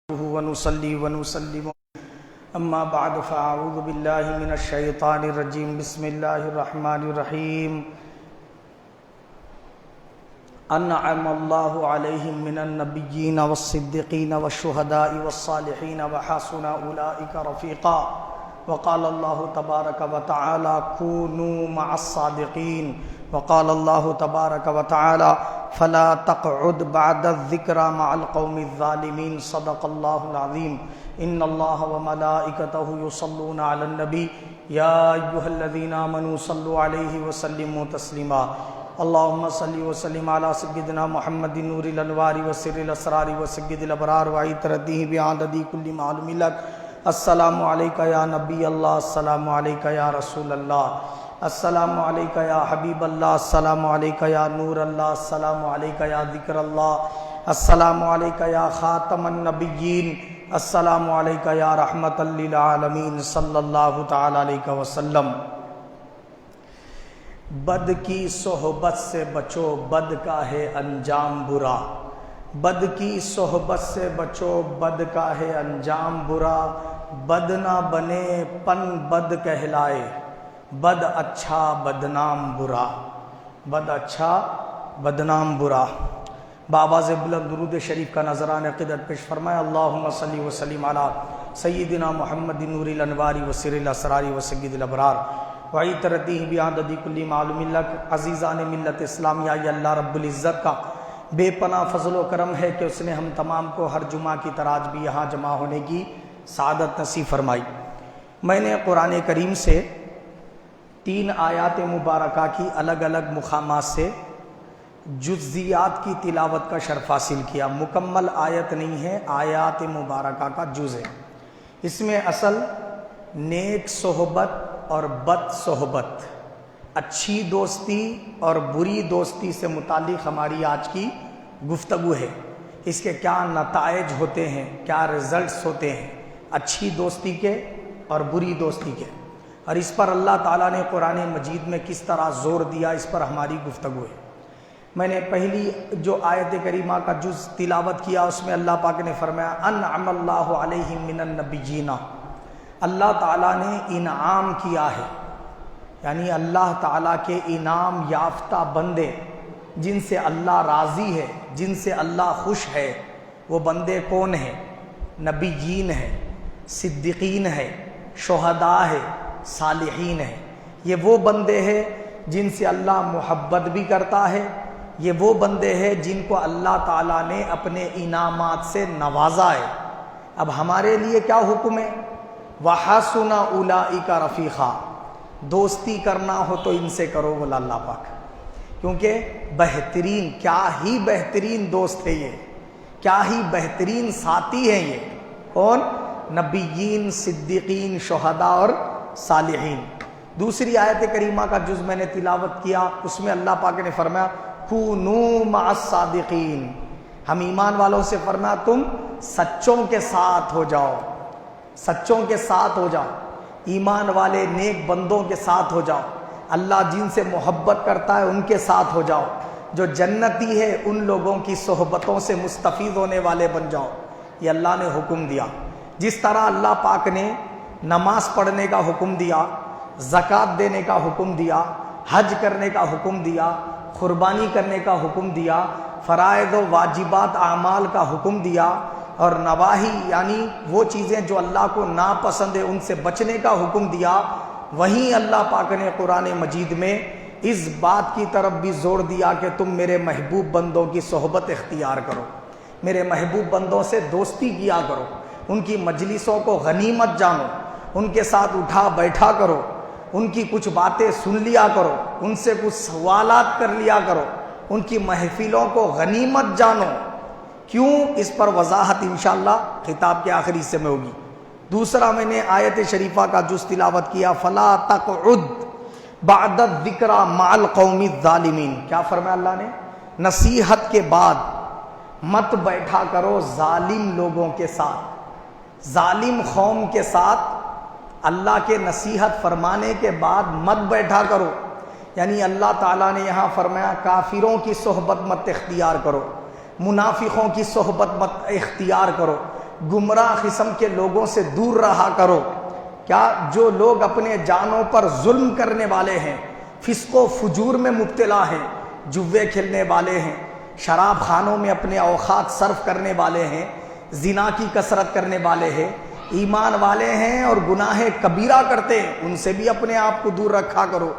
ونصلي ونسلم اما بعد فاعوذ بالله من الشيطان الرجيم بسم الله الرحمن الرحيم انعم الله عليهم من النبيين والصديقين والشهداء والصالحين وحسن اولئك رفيقا وقال الله تبارك وتعالى كونوا مع الصادقين وقال الله تبارك وتعالى فلا تقعد بعد الذكرى مع القوم الظالمين صدق الله العظيم ان الله وملائكته يصلون على النبي يا ايها الذين امنوا صلوا عليه وسلموا تسليما اللهم صل وسلم على سيدنا محمد نور الانوار وسر الاسرار وسيد الابرار وعطرته بعدد كل معلوم لك السلام عليك يا نبي الله السلام عليك يا رسول الله السلام علیکہ یا حبیب اللہ السلام علیکہ یا نور اللہ السلام علیکہ یا ذکر اللہ السلام علیکہ یا خاتم النبیین السلام علیکہ یا رحمت للعالمین صلی اللہ تعالی علیہ وسلم۔ بد کی صحبت سے بچو بد کا ہے انجام برا، بد کی صحبت سے بچو بد کا ہے انجام برا، بد نہ بنے پن بد کہلائے، بد اچھا بدنام برا، بد اچھا بدنام برا۔ بآواز بلند درود شریف کا نذرانہ عقیدت پیش فرمائے۔ اللہم صلی وسلم علی سیدنا محمد نور الانوار وسر الاسرار وسید الابرار وعطرتہ بعدد کل معلوم لک۔ عزیزان ملت اسلامیہ، یہ اللہ رب العزت کا بے پناہ فضل و کرم ہے کہ اس نے ہم تمام کو ہر جمعہ کی طرح آج بھی یہاں جمع ہونے کی سعادت نصیب فرمائی۔ میں نے قرآن کریم سے 3 آیات مبارکہ کی الگ الگ مقامات سے جزیات کی تلاوت کا شرف حاصل کیا۔ مکمل آیت نہیں ہے، آیات مبارکہ کا جز ہے۔ اس میں اصل نیک صحبت اور بد صحبت، اچھی دوستی اور بری دوستی سے متعلق ہماری آج کی گفتگو ہے۔ اس کے کیا نتائج ہوتے ہیں، کیا رزلٹس ہوتے ہیں اچھی دوستی کے اور بری دوستی کے، اور اس پر اللہ تعالیٰ نے قرآن مجید میں کس طرح زور دیا، اس پر ہماری گفتگو ہے۔ میں نے پہلی جو آیت کریمہ کا جز تلاوت کیا اس میں اللہ پاک نے فرمایا انعم اللہ علیہم من النبیین، اللہ تعالیٰ نے انعام کیا ہے، یعنی اللہ تعالیٰ کے انعام یافتہ بندے جن سے اللہ راضی ہے، جن سے اللہ خوش ہے، وہ بندے کون ہیں؟ نبیین ہیں، صدیقین ہیں، شہداء ہے، صالحین ہیں۔ یہ وہ بندے ہیں جن سے اللہ محبت بھی کرتا ہے، یہ وہ بندے ہیں جن کو اللہ تعالیٰ نے اپنے انعامات سے نوازا ہے۔ اب ہمارے لیے کیا حکم ہے؟ وَحَسُنَ أُولَئِكَ رَفِيقًا، دوستی کرنا ہو تو ان سے کرو، بولا اللہ پاک، کیونکہ بہترین، کیا ہی بہترین دوست ہے یہ، کیا ہی بہترین ساتھی ہیں یہ، کون؟ نبیین، صدیقین، شہداء اور صالحین۔ دوسری آیت کریمہ کا جز میں نے تلاوت کیا، اس میں اللہ پاک نے فرمایا کونوا مع الصادقین، ہم ایمان والوں سے فرمایا تم سچوں کے ساتھ ہو جاؤ، سچوں کے ساتھ ہو جاؤ، ایمان والے نیک بندوں کے ساتھ ہو جاؤ، اللہ جن سے محبت کرتا ہے ان کے ساتھ ہو جاؤ، جو جنتی ہے ان لوگوں کی صحبتوں سے مستفید ہونے والے بن جاؤ۔ یہ اللہ نے حکم دیا۔ جس طرح اللہ پاک نے نماز پڑھنے کا حکم دیا، زکوٰۃ دینے کا حکم دیا، حج کرنے کا حکم دیا، قربانی کرنے کا حکم دیا، فرائض و واجبات اعمال کا حکم دیا، اور نواہی یعنی وہ چیزیں جو اللہ کو ناپسند ہے ان سے بچنے کا حکم دیا، وہیں اللہ پاک نے قرآن مجید میں اس بات کی طرف بھی زور دیا کہ تم میرے محبوب بندوں کی صحبت اختیار کرو، میرے محبوب بندوں سے دوستی کیا کرو، ان کی مجلسوں کو غنیمت جانو، ان کے ساتھ اٹھا بیٹھا کرو، ان کی کچھ باتیں سن لیا کرو، ان سے کچھ سوالات کر لیا کرو، ان کی محفلوں کو غنیمت جانو۔ کیوں؟ اس پر وضاحت انشاءاللہ خطاب کے آخری حصے میں ہوگی۔ دوسرا میں نے آیت شریفہ کا جز تلاوت کیا فلا تقعد بعد الذکری مع القوم الظالمین۔ کیا فرمایا اللہ نے؟ نصیحت کے بعد مت بیٹھا کرو ظالم لوگوں کے ساتھ، ظالم قوم کے ساتھ اللہ کے نصیحت فرمانے کے بعد مت بیٹھا کرو۔ یعنی اللہ تعالیٰ نے یہاں فرمایا کافروں کی صحبت مت اختیار کرو، منافقوں کی صحبت مت اختیار کرو، گمراہ قسم کے لوگوں سے دور رہا کرو. کیا جو لوگ اپنے جانوں پر ظلم کرنے والے ہیں، فسق و فجور میں مبتلا ہیں، جوے کھیلنے والے ہیں، شراب خانوں میں اپنے اوقات صرف کرنے والے ہیں، زنا کی کثرت کرنے والے ہیں، ایمان والے ہیں اور گناہ کبیرہ کرتے ہیں، ان سے بھی اپنے آپ کو دور رکھا کرو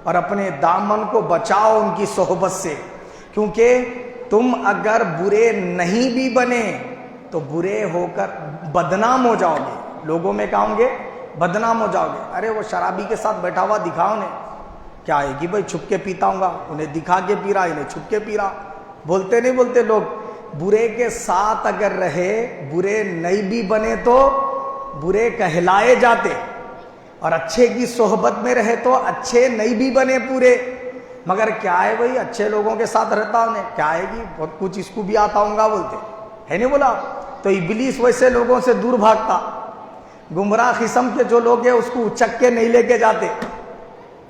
اور اپنے دامن کو بچاؤ ان کی صحبت سے. کیونکہ تم اگر برے نہیں بھی بنے تو برے ہو کر بدنام ہو جاؤ گے. لوگوں میں کہوں گے بدنام ہو جاؤ گے. ارے وہ شرابی کے ساتھ بیٹھا ہوا دکھاؤ انہیں، کیا ہے کہ بھائی چھپ کے پیتا ہوں گا، انہیں دکھا کے پی رہا، انہیں چھپ کے پی رہا. بولتے نہیں بولتے لوگ، برے کے ساتھ اگر رہے، برے نہیں بھی بنے تو برے کہلائے جاتے، اور اچھے کی صحبت میں رہے تو اچھے نہیں بھی بنے پورے. مگر کیا ہے بھائی اچھے لوگوں کے ساتھ رہتا انہیں کیا ہے کہ بہت کچھ اس کو بھی آتا ہوں گا بولتے ہے نہیں بولا. تو ابلیس ویسے لوگوں سے دور بھاگتا. گمراہ قسم کے جو لوگ ہیں اس کو اچک کے نہیں لے کے جاتے.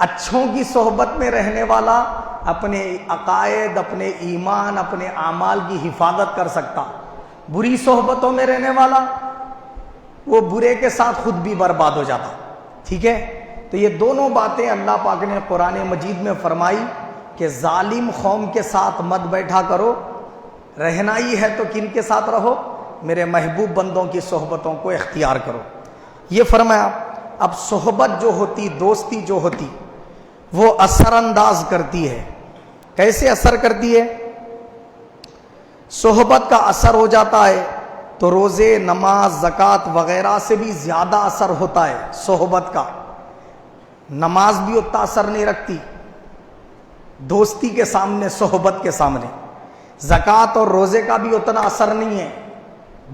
اچھوں کی صحبت میں رہنے والا اپنے عقائد، اپنے ایمان، اپنے اعمال کی حفاظت کر سکتا. بری صحبتوں میں رہنے والا وہ برے کے ساتھ خود بھی برباد ہو جاتا. ٹھیک ہے، تو یہ دونوں باتیں اللہ پاک نے قرآن مجید میں فرمائی کہ ظالم قوم کے ساتھ مت بیٹھا کرو، رہنا ہی ہے تو کن کے ساتھ رہو؟ میرے محبوب بندوں کی صحبتوں کو اختیار کرو. یہ فرمایا. اب صحبت جو ہوتی، دوستی جو ہوتی، وہ اثر انداز کرتی ہے. کیسے اثر کرتی ہے؟ صحبت کا اثر ہو جاتا ہے تو روزے، نماز، زکوٰۃ وغیرہ سے بھی زیادہ اثر ہوتا ہے صحبت کا. نماز بھی اتنا اثر نہیں رکھتی دوستی کے سامنے، صحبت کے سامنے. زکوٰۃ اور روزے کا بھی اتنا اثر نہیں ہے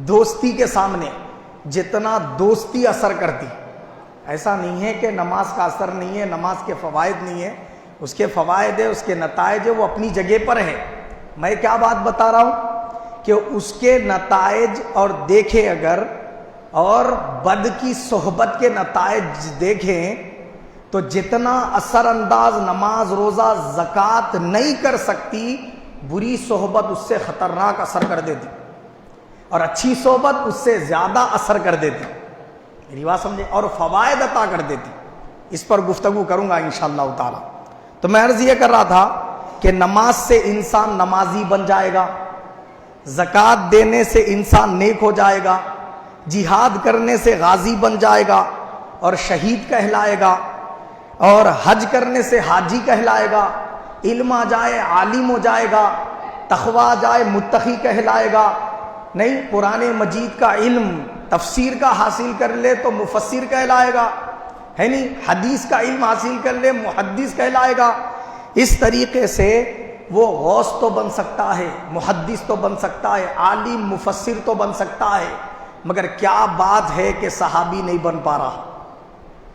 دوستی کے سامنے جتنا دوستی اثر کرتی. ایسا نہیں ہے کہ نماز کا اثر نہیں ہے، نماز کے فوائد نہیں ہے، اس کے فوائد ہے، اس کے نتائج ہے، وہ اپنی جگہ پر ہے. میں کیا بات بتا رہا ہوں کہ اس کے نتائج اور دیکھیں اگر، اور بد کی صحبت کے نتائج دیکھیں تو جتنا اثر انداز نماز، روزہ، زکوٰۃ نہیں کر سکتی، بری صحبت اس سے خطرناک اثر کر دیتی، اور اچھی صحبت اس سے زیادہ اثر کر دیتی. میری بات سمجھے؟ اور فوائد عطا کر دیتی. اس پر گفتگو کروں گا انشاءاللہ تعالی. تو میں عرض یہ کر رہا تھا کہ نماز سے انسان نمازی بن جائے گا، زکوٰۃ دینے سے انسان نیک ہو جائے گا، جہاد کرنے سے غازی بن جائے گا اور شہید کہلائے گا، اور حج کرنے سے حاجی کہلائے گا، علم آ جائے عالم ہو جائے گا، تقویٰ آ جائے متقی کہلائے گا. نہیں، قرآن مجید کا علم تفسیر کا حاصل کر لے تو مفسر کہلائے گا، ہے نہیں؟ حدیث کا علم حاصل کر لے محدث کہلائے گا. اس طریقے سے وہ غوث تو بن سکتا ہے، محدث تو بن سکتا ہے، عالم مفسر تو بن سکتا ہے. مگر کیا بات ہے کہ صحابی نہیں بن پا رہا،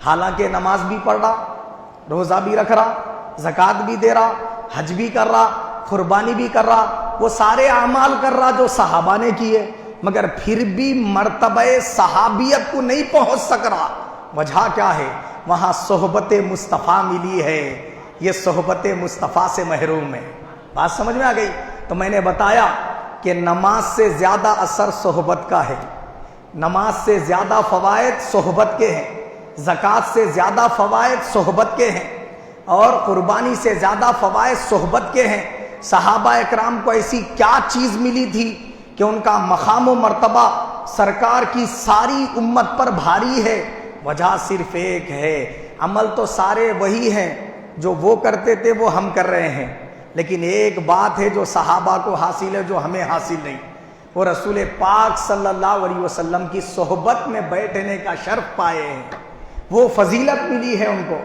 حالانکہ نماز بھی پڑھ رہا، روزہ بھی رکھ رہا، زکوٰۃ بھی دے رہا، حج بھی کر رہا، قربانی بھی کر رہا، وہ سارے اعمال کر رہا جو صحابہ نے کیے، مگر پھر بھی مرتبہ صحابیت کو نہیں پہنچ سک رہا. وجہ کیا ہے؟ وہاں صحبت مصطفیٰ ملی ہے، یہ صحبت مصطفیٰ سے محروم ہے. بات سمجھ میں آ گئی؟ تو میں نے بتایا کہ نماز سے زیادہ اثر صحبت کا ہے، نماز سے زیادہ فوائد صحبت کے ہیں، زکوٰۃ سے زیادہ فوائد صحبت کے ہیں، اور قربانی سے زیادہ فوائد صحبت کے ہیں. صحابہ اکرام کو ایسی کیا چیز ملی تھی کہ ان کا مقام و مرتبہ سرکار کی ساری امت پر بھاری ہے؟ وجہ صرف ایک ہے، عمل تو سارے وہی ہیں، جو وہ کرتے تھے وہ ہم کر رہے ہیں، لیکن ایک بات ہے جو صحابہ کو حاصل ہے جو ہمیں حاصل نہیں، وہ رسول پاک صلی اللہ علیہ وسلم کی صحبت میں بیٹھنے کا شرف پائے ہیں، وہ فضیلت ملی ہے ان کو.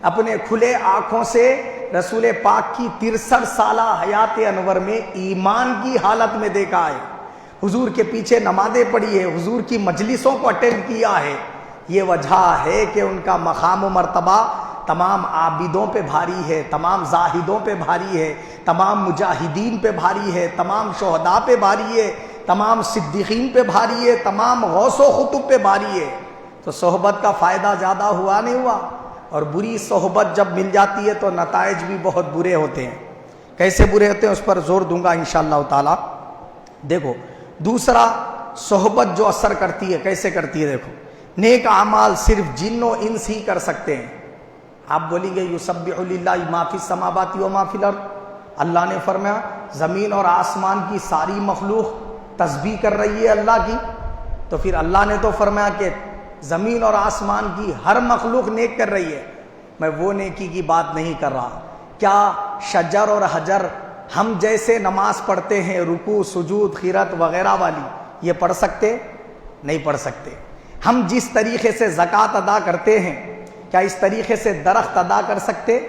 اپنے کھلے آنکھوں سے رسول پاک کی 63 سالہ حیات انور میں ایمان کی حالت میں دیکھا ہے، حضور کے پیچھے نمازیں پڑھی ہے، حضور کی مجلسوں کو اٹینڈ کیا ہے. یہ وجہ ہے کہ ان کا مقام و مرتبہ تمام عابدوں پہ بھاری ہے، تمام زاہدوں پہ بھاری ہے، تمام مجاہدین پہ بھاری ہے، تمام شہداء پہ بھاری ہے، تمام صدیقین پہ بھاری ہے، تمام غوث و خطب پہ بھاری ہے. تو صحبت کا فائدہ زیادہ ہوا نہیں ہوا؟ اور بری صحبت جب مل جاتی ہے تو نتائج بھی بہت برے ہوتے ہیں. کیسے برے ہوتے ہیں اس پر زور دوں گا انشاءاللہ تعالی. دیکھو، دوسرا صحبت جو اثر کرتی ہے، کیسے کرتی ہے دیکھو، نیک اعمال صرف جن و انس ہی کر سکتے ہیں۔ آپ بولیں گے یسبح للہ ما فی السماوات و ما فی الارض، اللہ نے فرمایا زمین اور آسمان کی ساری مخلوق تسبیح کر رہی ہے اللہ کی، تو پھر اللہ نے تو فرمایا کہ زمین اور آسمان کی ہر مخلوق نیک کر رہی ہے، میں وہ نیکی کی بات نہیں کر رہا۔ کیا شجر اور حجر ہم جیسے نماز پڑھتے ہیں رکوع سجود قرات وغیرہ والی، یہ پڑھ سکتے؟ نہیں پڑھ سکتے۔ ہم جس طریقے سے زکوٰۃ ادا کرتے ہیں کیا اس طریقے سے درخت ادا کر سکتے؟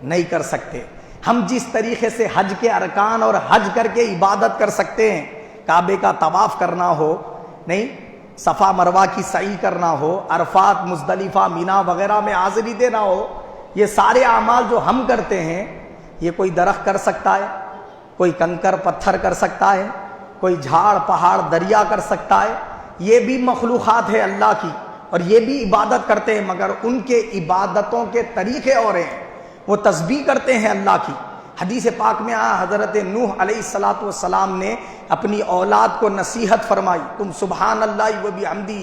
نہیں کر سکتے۔ ہم جس طریقے سے حج کے ارکان اور حج کر کے عبادت کر سکتے ہیں، کعبے کا طواف کرنا ہو، نہیں صفا مروہ کی سعی کرنا ہو، عرفات مزدلفہ مینا وغیرہ میں حاضری دینا ہو، یہ سارے اعمال جو ہم کرتے ہیں یہ کوئی درخت کر سکتا ہے؟ کوئی کنکر پتھر کر سکتا ہے؟ کوئی جھاڑ پہاڑ دریا کر سکتا ہے؟ یہ بھی مخلوقات ہے اللہ کی اور یہ بھی عبادت کرتے ہیں، مگر ان کے عبادتوں کے طریقے اور ہیں، وہ تسبیح کرتے ہیں اللہ کی۔ حدیث پاک میں آیا حضرت نوح علیہ السلام نے اپنی اولاد کو نصیحت فرمائی، تم سبحان اللہ و بحمدہ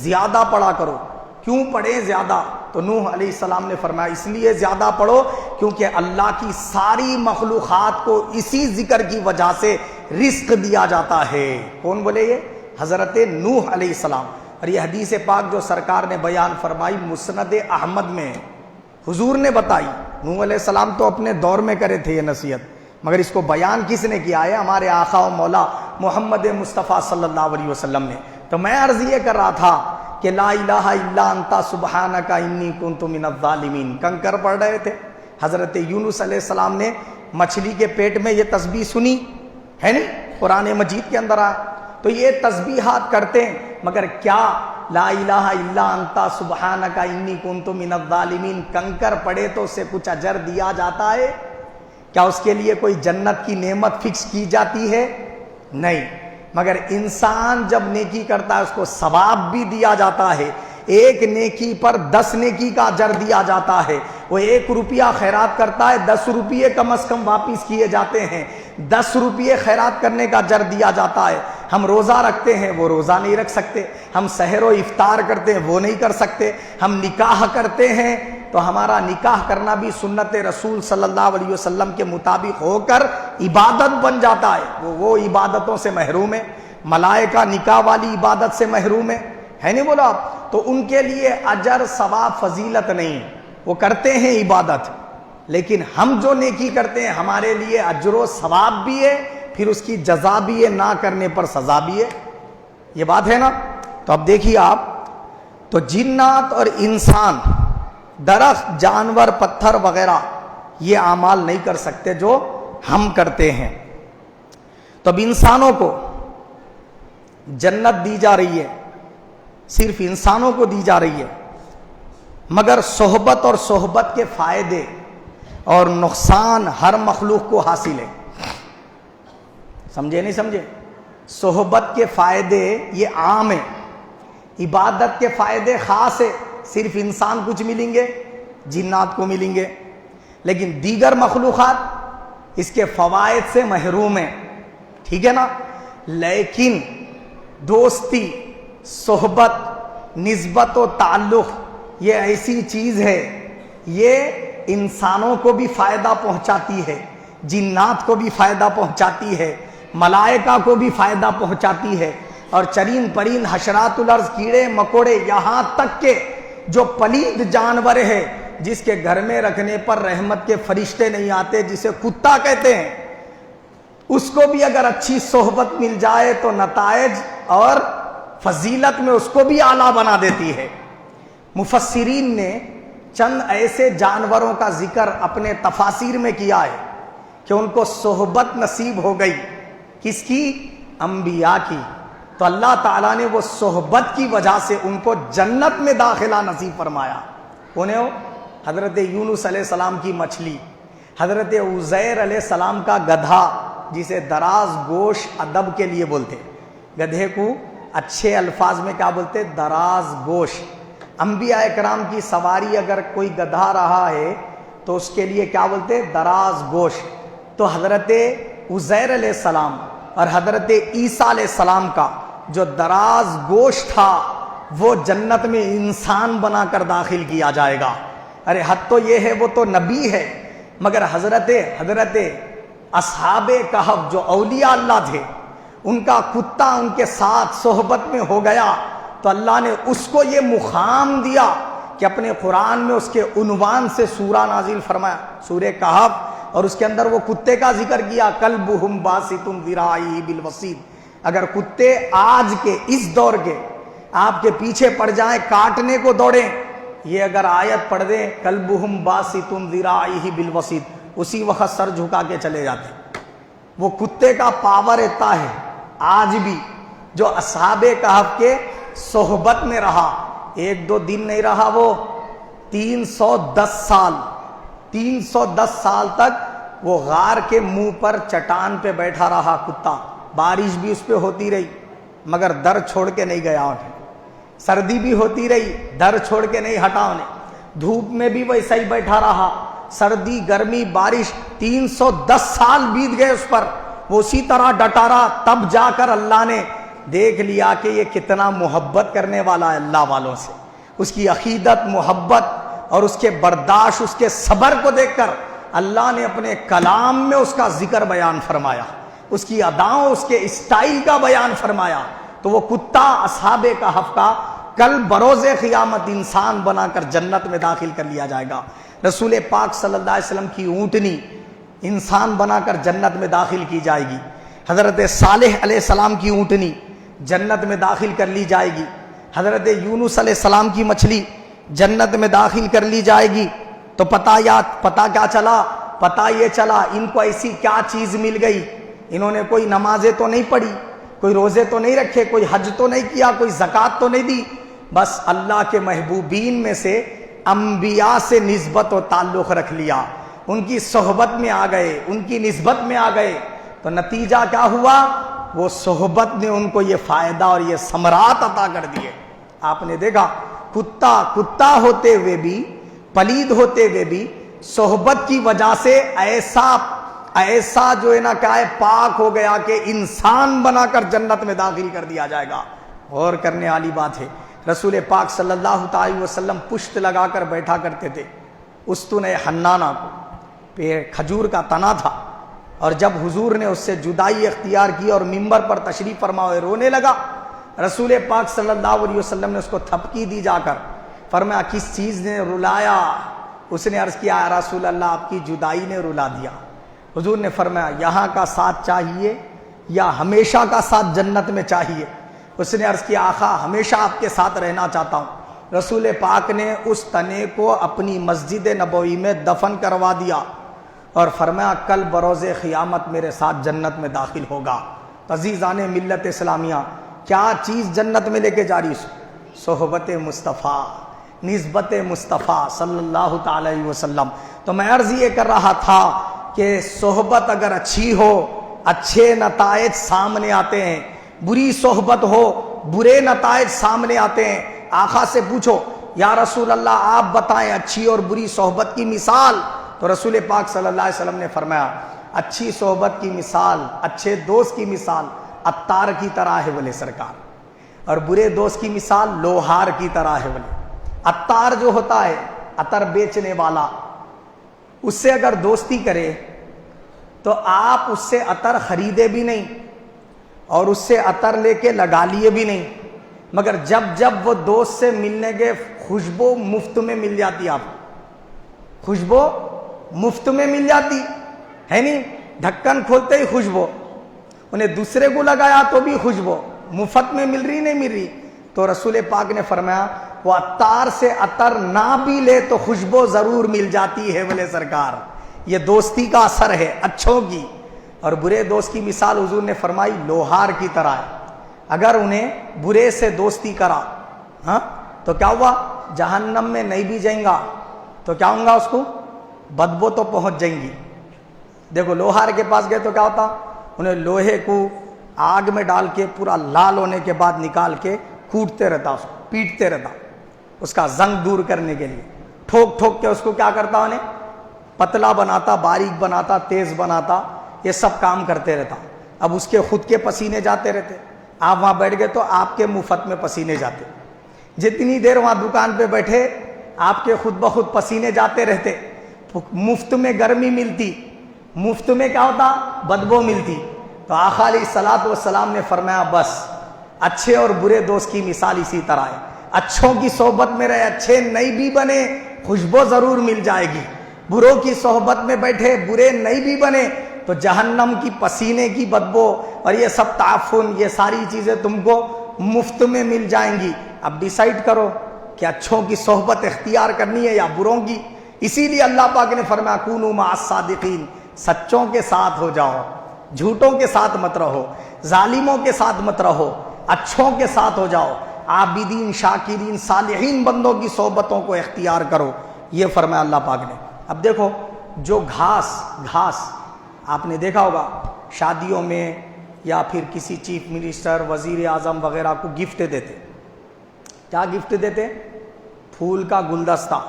زیادہ پڑھا کرو۔ کیوں پڑھیں زیادہ؟ تو نوح علیہ السلام نے فرمایا اس لیے زیادہ پڑھو کیونکہ اللہ کی ساری مخلوقات کو اسی ذکر کی وجہ سے رزق دیا جاتا ہے۔ کون بولے یہ؟ حضرت نوح علیہ السلام۔ اور یہ حدیث پاک جو سرکار نے بیان فرمائی مسند احمد میں حضور نے بتائی۔ نوح علیہ السلام تو اپنے دور میں کرے تھے یہ نصیحت، مگر اس کو بیان کس نے کیا ہے؟ ہمارے آقا و مولا محمد مصطفیٰ صلی اللہ علیہ وسلم نے۔ تو میں عرض یہ کر رہا تھا کہ لا الہ الا انت سبحانک انی کنت من الظالمین، کنکر پڑھ رہے تھے۔ حضرت یونس علیہ السلام نے مچھلی کے پیٹ میں یہ تسبیح سنی ہے نہیں، قرآن مجید کے اندر آیا، تو یہ تسبیحات کرتے ہیں، مگر کیا لا الہ الا انت سبحانک انی کنت من الظالمین کنکر پڑے تو اسے کچھ اجر دیا جاتا ہے؟ کیا اس کے لیے کوئی جنت کی نعمت فکس کی جاتی ہے؟ نہیں، مگر انسان جب نیکی کرتا ہے اس کو ثواب بھی دیا جاتا ہے، ایک نیکی پر 10 نیکی کا اجر دیا جاتا ہے۔ وہ 1 روپیہ خیرات کرتا ہے 10 روپیے کم از کم واپس کیے جاتے ہیں، 10 روپیے خیرات کرنے کا اجر دیا جاتا ہے۔ ہم روزہ رکھتے ہیں وہ روزہ نہیں رکھ سکتے، ہم سحر و افطار کرتے ہیں وہ نہیں کر سکتے، ہم نکاح کرتے ہیں تو ہمارا نکاح کرنا بھی سنت رسول صلی اللہ علیہ وسلم کے مطابق ہو کر عبادت بن جاتا ہے، وہ عبادتوں سے محروم ہے۔ ملائکہ نکاح والی عبادت سے محروم ہے نہیں بولا آپ؟ تو ان کے لیے اجر ثواب فضیلت نہیں، وہ کرتے ہیں عبادت، لیکن ہم جو نیکی کرتے ہیں ہمارے لیے اجر و ثواب بھی ہے، پھر اس کی جزا بھی ہے، نہ کرنے پر سزا بھی ہے۔ یہ بات ہے نا؟ تو اب دیکھیے آپ، تو جنات اور انسان، درخت جانور پتھر وغیرہ یہ اعمال نہیں کر سکتے جو ہم کرتے ہیں۔ تو اب انسانوں کو جنت دی جا رہی ہے، صرف انسانوں کو دی جا رہی ہے، مگر صحبت اور صحبت کے فائدے اور نقصان ہر مخلوق کو حاصل ہے۔ سمجھے نہیں سمجھے؟ صحبت کے فائدے یہ عام ہیں، عبادت کے فائدے خاص ہے، صرف انسان کچھ ملیں گے، جنات کو ملیں گے، لیکن دیگر مخلوقات اس کے فوائد سے محروم ہیں، ٹھیک ہے نا؟ لیکن دوستی، صحبت، نسبت و تعلق یہ ایسی چیز ہے، یہ انسانوں کو بھی فائدہ پہنچاتی ہے، جنات کو بھی فائدہ پہنچاتی ہے، ملائکہ کو بھی فائدہ پہنچاتی ہے، اور چرین پرین حشرات الارض کیڑے مکوڑے، یہاں تک کہ جو پلید جانور ہے جس کے گھر میں رکھنے پر رحمت کے فرشتے نہیں آتے، جسے کتا کہتے ہیں، اس کو بھی اگر اچھی صحبت مل جائے تو نتائج اور فضیلت میں اس کو بھی اعلیٰ بنا دیتی ہے۔ مفسرین نے چند ایسے جانوروں کا ذکر اپنے تفاسیر میں کیا ہے کہ ان کو صحبت نصیب ہو گئی، کس کی؟ انبیاء کی، تو اللہ تعالیٰ نے وہ صحبت کی وجہ سے ان کو جنت میں داخلہ نصیب فرمایا۔ کون ہو؟ حضرت یونس علیہ السلام کی مچھلی، حضرت عزیر علیہ السلام کا گدھا، جسے دراز گوش ادب کے لیے بولتے، گدھے کو اچھے الفاظ میں کیا بولتے؟ دراز گوش۔ انبیاء اکرام کی سواری اگر کوئی گدھا رہا ہے تو اس کے لیے کیا بولتے؟ دراز گوش۔ تو حضرت عزیر علیہ السلام اور حضرت عیسیٰ علیہ السلام کا جو دراز گوشت تھا وہ جنت میں انسان بنا کر داخل کیا جائے گا۔ ارے حد تو یہ ہے وہ تو نبی ہے، مگر حضرت اصحاب کہف جو اولیاء اللہ تھے، ان کا کتا ان کے ساتھ صحبت میں ہو گیا تو اللہ نے اس کو یہ مقام دیا کہ اپنے قرآن میں اس کے عنوان سے سورہ نازل فرمایا، سورہ کہف، اور اس کے اندر وہ کتے کا ذکر کیا، کلبہم باسط ذراعیہ بالوصید۔ اگر کتے آج کے اس دور کے آپ کے پیچھے پڑ جائیں، کاٹنے کو دوڑیں، یہ اگر آیت پڑھ دیں کلبہم باسط ذراعیہ بالوصید، اسی وقت سر جھکا کے چلے جاتے۔ وہ کتے کا پاور اتنا ہے آج بھی، جو اصحاب کہف کے صحبت میں رہا، ایک دو دن نہیں رہا، وہ 310 سال تک وہ غار کے منہ پر چٹان پہ بیٹھا رہا کتا، بارش بھی اس پہ ہوتی رہی مگر در چھوڑ کے نہیں گیا انہیں، سردی بھی ہوتی رہی در چھوڑ کے نہیں ہٹا انہیں، دھوپ میں بھی ویسا ہی بیٹھا رہا، سردی گرمی بارش 310 سال بیت گئے اس پر، وہ اسی طرح ڈٹا رہا۔ تب جا کر اللہ نے دیکھ لیا کہ یہ کتنا محبت کرنے والا ہے اللہ والوں سے، اس کی عقیدت، محبت اور اس کے برداشت، اس کے صبر کو دیکھ کر اللہ نے اپنے کلام میں اس کا ذکر بیان فرمایا، اس کی اداؤں، اس کے اسٹائل کا بیان فرمایا۔ تو وہ کتا اصحاب کہف کا کل بروز قیامت انسان بنا کر جنت میں داخل کر لیا جائے گا۔ رسول پاک صلی اللہ علیہ وسلم کی اونٹنی انسان بنا کر جنت میں داخل کی جائے گی، حضرت صالح علیہ السلام کی اونٹنی جنت میں داخل کر لی جائے گی، حضرت یونس علیہ السلام کی مچھلی جنت میں داخل کر لی جائے گی۔ تو پتہ کیا چلا؟ پتہ یہ چلا ان کو ایسی کیا چیز مل گئی، انہوں نے کوئی نمازیں تو نہیں پڑھی، کوئی روزے تو نہیں رکھے، کوئی حج تو نہیں کیا، کوئی زکوٰۃ تو نہیں دی، بس اللہ کے محبوبین میں سے انبیاء سے نسبت و تعلق رکھ لیا، ان کی صحبت میں آ گئے، ان کی نسبت میں آ گئے، تو نتیجہ کیا ہوا؟ وہ صحبت نے ان کو یہ فائدہ اور یہ ثمرات عطا کر دیے۔ آپ نے دیکھا کتا ہوتے ہوئے بھی، پلید ہوتے ہوئے بھی، صحبت کی وجہ سے ایسا جو ہے نا کیا ہے پاک ہو گیا کہ انسان بنا کر جنت میں داخل کر دیا جائے گا۔ غور کرنے والی بات ہے، رسول پاک صلی اللہ تعالی وسلم پشت لگا کر بیٹھا کرتے تھے استن حنانہ کو، پہ کھجور کا تنا تھا، اور جب حضور نے اس سے جدائی اختیار کی اور ممبر پر تشریف فرما ہوئے رونے لگا، رسول پاک صلی اللہ علیہ وسلم نے اس کو تھپکی دی جا کر، فرمایا کس چیز نے رلایا؟ اس نے عرض کیا یا رسول اللہ آپ کی جدائی نے رلا دیا۔ حضور نے فرمایا یہاں کا ساتھ چاہیے یا ہمیشہ کا ساتھ جنت میں چاہیے؟ اس نے عرض کیا آقا ہمیشہ آپ کے ساتھ رہنا چاہتا ہوں۔ رسول پاک نے اس تنے کو اپنی مسجد نبوی میں دفن کروا دیا اور فرمایا کل بروز قیامت میرے ساتھ جنت میں داخل ہوگا۔ عزیزان ملت اسلامیہ، کیا چیز جنت میں لے کے جا رہی؟ صحبت مصطفیٰ، نسبت مصطفیٰ صلی اللہ تعالی علیہ وسلم۔ تو میں عرض یہ کر رہا تھا کہ صحبت اگر اچھی ہو اچھے نتائج سامنے آتے ہیں، بری صحبت ہو برے نتائج سامنے آتے ہیں۔ آقا سے پوچھو یا رسول اللہ آپ بتائیں اچھی اور بری صحبت کی مثال، تو رسول پاک صلی اللہ علیہ وسلم نے فرمایا اچھی صحبت کی مثال، اچھے دوست کی مثال عطار کی طرح ہے بولے سرکار، اور برے دوست کی مثال لوہار کی طرح ہے بولے۔ عطار جو ہوتا ہے عطر بیچنے والا، اس سے اگر دوستی کرے تو آپ اس سے عطر خریدے بھی نہیں اور اس سے عطر لے کے لگا لیے بھی نہیں، مگر جب وہ دوست سے ملنے کے خوشبو مفت میں مل جاتی، آپ خوشبو مفت میں مل جاتی ہے نہیں، ڈھکن کھولتے ہی خوشبو، انہیں دوسرے کو لگایا تو بھی خوشبو مفت میں مل رہی نہیں مل رہی۔ تو رسول پاک نے فرمایا وہ عطار سے عطر نہ بھی لے تو خوشبو ضرور مل جاتی ہے بولے سرکار۔ یہ دوستی کا اثر ہے اچھوں کی، اور برے دوست کی مثال حضور نے فرمائی لوہار کی طرح ہے۔ اگر انہیں برے سے دوستی کرا تو کیا ہوا؟ جہنم میں نہیں بھی جائیں گا تو کیا ہوں گا؟ اس کو بدبو تو پہنچ جائیں گی۔ دیکھو لوہار کے پاس گئے تو کیا ہوتا؟ انہیں لوہے کو آگ میں ڈال کے پورا لال ہونے کے بعد نکال کے کوٹتے رہتا، اس کو پیٹتے رہتا، اس کا زنگ دور کرنے کے لیے ٹھوک ٹھوک کے اس کو کیا کرتا؟ انہیں پتلا بناتا، باریک بناتا، تیز بناتا، یہ سب کام کرتے رہتا۔ اب اس کے خود کے پسینے جاتے رہتے، آپ وہاں بیٹھ گئے تو آپ کے مفت میں پسینے جاتے، جتنی دیر وہاں دکان پہ بیٹھے آپ کے خود بخود پسینے جاتے رہتے، مفت میں گرمی ملتی، مفت میں کیا ہوتا؟ بدبو ملتی۔ تو آقا علیہ الصلوۃ والسلام نے فرمایا بس اچھے اور برے دوست کی مثال اسی طرح ہے، اچھوں کی صحبت میں رہے، اچھے نہیں بھی بنے خوشبو ضرور مل جائے گی، بروں کی صحبت میں بیٹھے برے نہیں بھی بنے تو جہنم کی پسینے کی بدبو اور یہ سب تعفن، یہ ساری چیزیں تم کو مفت میں مل جائیں گی۔ اب ڈیسائیڈ کرو کہ اچھوں کی صحبت اختیار کرنی ہے یا بروں کی۔ اسی لیے اللہ پاک نے فرمایا کونوا مع الصادقین، سچوں کے ساتھ ہو جاؤ، جھوٹوں کے ساتھ مت رہو، ظالموں کے ساتھ مت رہو، اچھوں کے ساتھ ہو جاؤ، عابدین، شاکرین، صالحین بندوں کی صحبتوں کو اختیار کرو، یہ فرمایا اللہ پاک نے۔ اب دیکھو جو گھاس آپ نے دیکھا ہوگا شادیوں میں یا پھر کسی چیف منسٹر، وزیر اعظم وغیرہ کو گفٹ دیتے، کیا گفٹ دیتے؟ پھول کا گلدستہ۔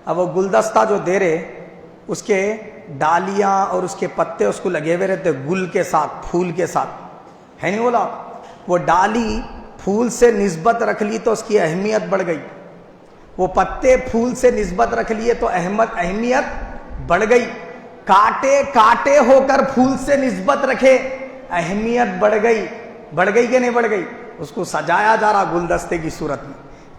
اب وہ گلدستہ جو دے رہے اس کے ڈالیاں اور اس کے پتے اس کو لگے ہوئے رہتے گل کے ساتھ، پھول کے ساتھ، ہے نہیں بولا؟ وہ ڈالی پھول سے نسبت رکھ لی تو اس کی اہمیت بڑھ گئی، وہ پتے پھول سے نسبت رکھ لیے تو اہمیت بڑھ گئی، کاٹے ہو کر پھول سے نسبت رکھے اہمیت بڑھ گئی کہ نہیں بڑھ گئی؟ اس کو سجایا جا رہا گلدستے کی صورت میں،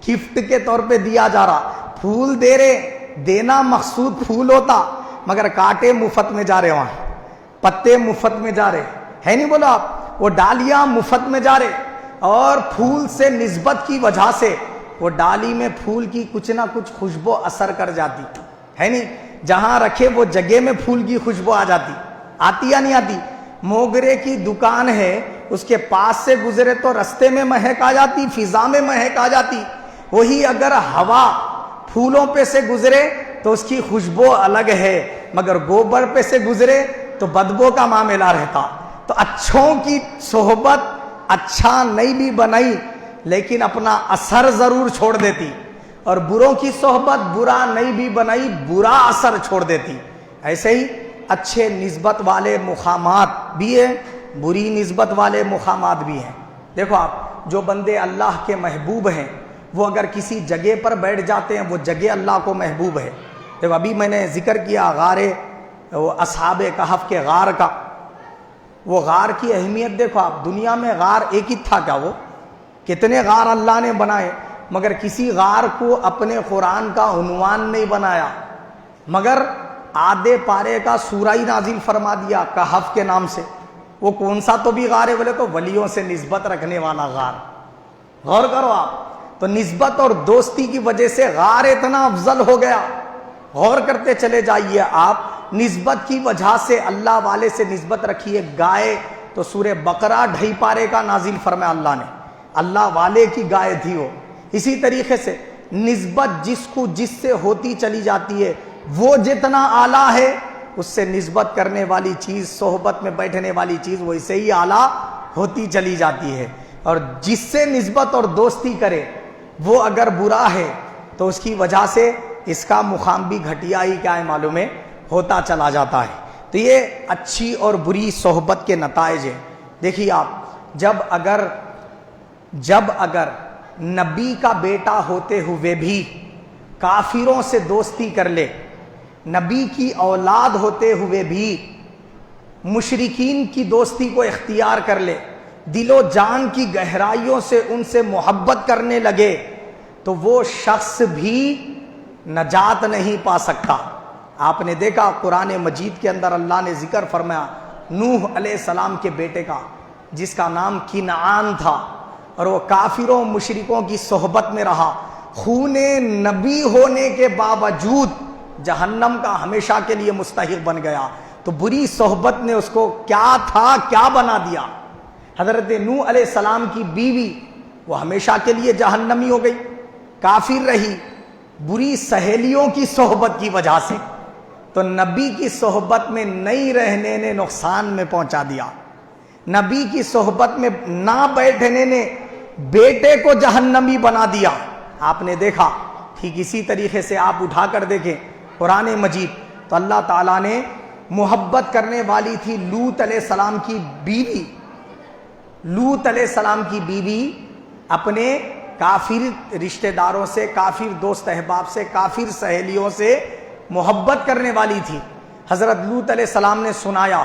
گفٹ کے طور پہ دیا جا رہا، پھول دے رہے، دینا مقصود پھول ہوتا مگر کاٹے مفت میں جا رہے، وہاں پتے مفت میں جا رہے، ہے نہیں بولا آپ؟ وہ ڈالیاں مفت میں جا رہے اور پھول سے نسبت کی وجہ سے وہ ڈالی میں پھول کی کچھ نہ کچھ خوشبو اثر کر جاتی، ہے نہیں؟ جہاں رکھے وہ جگہ میں پھول کی خوشبو آ جاتی، آتی یا نہیں آتی؟ موگرے کی دکان ہے، اس کے پاس سے گزرے تو رستے میں مہک آ جاتی، فضا میں مہک آ جاتی۔ وہی اگر ہوا پھولوں پہ سے گزرے تو اس کی خوشبو الگ ہے، مگر گوبر پہ سے گزرے تو بدبو کا معاملہ رہتا۔ تو اچھوں کی صحبت اچھا نہیں بھی بنائی لیکن اپنا اثر ضرور چھوڑ دیتی، اور بروں کی صحبت برا نہیں بھی بنائی برا اثر چھوڑ دیتی۔ ایسے ہی اچھے نسبت والے مقامات بھی ہیں، بری نسبت والے مقامات بھی ہیں۔ دیکھو آپ جو بندے اللہ کے محبوب ہیں وہ اگر کسی جگہ پر بیٹھ جاتے ہیں وہ جگہ اللہ کو محبوب ہے۔ دیکھو ابھی میں نے ذکر کیا غار اصحاب کہف کے غار کا، وہ غار کی اہمیت دیکھو آپ، دنیا میں غار ایک ہی تھا کیا؟ وہ کتنے غار اللہ نے بنائے مگر کسی غار کو اپنے قرآن کا عنوان نہیں بنایا، مگر آدھے پارے کا سورہ نازل فرما دیا کہف کے نام سے۔ وہ کون سا تو بھی غار ہے بولے تو ولیوں سے نسبت رکھنے والا غار۔ غور کرو آپ، تو نسبت اور دوستی کی وجہ سے غار اتنا افضل ہو گیا۔ غور کرتے چلے جائیے آپ، نسبت کی وجہ سے اللہ والے سے نسبت رکھیے۔ گائے تو سورہ بقرہ 2.5 پارے کا نازل فرمایا اللہ نے، اللہ والے کی گائے تھی وہ۔ اسی طریقے سے نسبت جس سے ہوتی چلی جاتی ہے وہ جتنا اعلیٰ ہے اس سے نسبت کرنے والی چیز، صحبت میں بیٹھنے والی چیز ویسے ہی اعلیٰ ہوتی چلی جاتی ہے، اور جس سے نسبت اور دوستی کرے وہ اگر برا ہے تو اس کی وجہ سے اس کا مقام بھی گھٹیا ہی کیا ہے معلوم ہے ہوتا چلا جاتا ہے۔ تو یہ اچھی اور بری صحبت کے نتائج ہیں۔ دیکھیے آپ، جب اگر نبی کا بیٹا ہوتے ہوئے بھی کافروں سے دوستی کر لے، نبی کی اولاد ہوتے ہوئے بھی مشرکین کی دوستی کو اختیار کر لے، دل و جان کی گہرائیوں سے ان سے محبت کرنے لگے، تو وہ شخص بھی نجات نہیں پا سکتا۔ آپ نے دیکھا قرآن مجید کے اندر اللہ نے ذکر فرمایا نوح علیہ السلام کے بیٹے کا، جس کا نام کنعان تھا، اور وہ کافروں مشرکوں کی صحبت میں رہا، خون نبی ہونے کے باوجود جہنم کا ہمیشہ کے لیے مستحق بن گیا۔ تو بری صحبت نے اس کو کیا بنا دیا۔ حضرت نوح علیہ السلام کی بیوی وہ ہمیشہ کے لیے جہنمی ہو گئی، کافر رہی، بری سہیلیوں کی صحبت کی وجہ سے۔ تو نبی کی صحبت میں نہیں رہنے نے نقصان میں پہنچا دیا، نبی کی صحبت میں نہ بیٹھنے نے بیٹے کو جہنمی بنا دیا۔ آپ نے دیکھا ٹھیک اسی طریقے سے آپ اٹھا کر دیکھیں قرآن مجید، تو اللہ تعالیٰ نے محبت کرنے والی تھی لوط علیہ السلام کی بیوی، لوط علیہ السلام کی بیوی اپنے کافر رشتہ داروں سے، کافر دوست احباب سے، کافر سہیلیوں سے محبت کرنے والی تھی۔ حضرت لوط علیہ السلام نے سنایا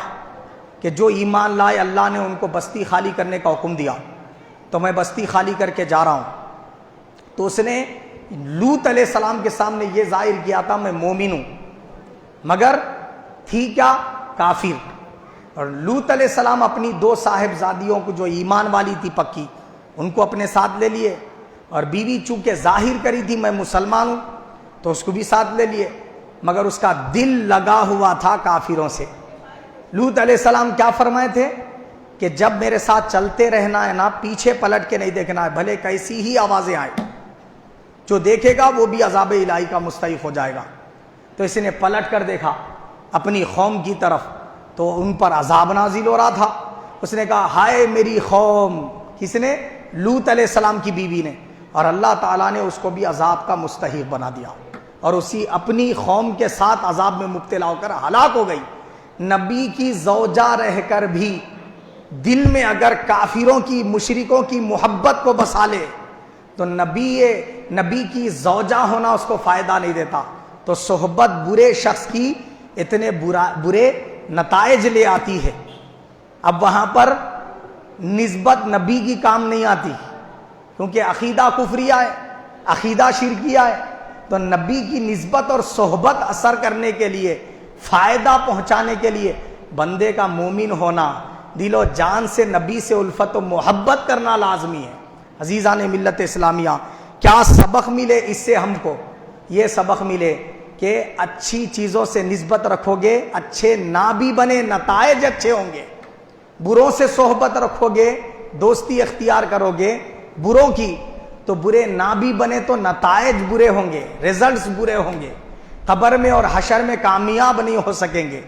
کہ جو ایمان لائے اللہ نے ان کو بستی خالی کرنے کا حکم دیا، تو میں بستی خالی کر کے جا رہا ہوں۔ تو اس نے لوط علیہ السلام کے سامنے یہ ظاہر کیا تھا میں مومن ہوں، مگر تھی کیا؟ کافر۔ اور لوط علیہ السلام اپنی دو صاحبزادیوں کو جو ایمان والی تھی پکی، ان کو اپنے ساتھ لے لیے، اور بیوی چونکہ ظاہر کری تھی میں مسلمان ہوں تو اس کو بھی ساتھ لے لیے، مگر اس کا دل لگا ہوا تھا کافروں سے۔ لوط علیہ السلام کیا فرمائے تھے کہ جب میرے ساتھ چلتے رہنا ہے نا، پیچھے پلٹ کے نہیں دیکھنا ہے، بھلے کیسی ہی آوازیں آئیں، جو دیکھے گا وہ بھی عذاب الہی کا مستحق ہو جائے گا۔ تو اس نے پلٹ کر دیکھا اپنی قوم کی طرف، تو ان پر عذاب نازل ہو رہا تھا۔ اس نے کہا ہائے میری قوم۔ کس نے؟ لوط علیہ السلام کی بیوی نے۔ اور اللہ تعالیٰ نے اس کو بھی عذاب کا مستحق بنا دیا، اور اسی اپنی قوم کے ساتھ عذاب میں مبتلا ہو کر ہلاک ہو گئی۔ نبی کی زوجہ رہ کر بھی دل میں اگر کافروں کی، مشرکوں کی محبت کو بسا لے تو نبی کی زوجہ ہونا اس کو فائدہ نہیں دیتا۔ تو صحبت برے شخص کی اتنے برے نتائج لے آتی ہے۔ اب وہاں پر نسبت نبی کی کام نہیں آتی، کیونکہ عقیدہ کفریہ ہے، عقیدہ شرکیہ ہے۔ تو نبی کی نسبت اور صحبت اثر کرنے کے لیے، فائدہ پہنچانے کے لیے بندے کا مومن ہونا، دل و جان سے نبی سے الفت و محبت کرنا لازمی ہے۔ عزیزان ملت اسلامیہ، کیا سبق ملے اس سے ہم کو؟ یہ سبق ملے کہ اچھی چیزوں سے نسبت رکھو گے، اچھے نہ بھی بنے نتائج اچھے ہوں گے۔ بروں سے صحبت رکھو گے، دوستی اختیار کرو گے بروں کی، تو برے نہ بھی بنے تو نتائج برے ہوں گے، ریزلٹس برے ہوں گے، قبر میں اور حشر میں کامیاب نہیں ہو سکیں گے۔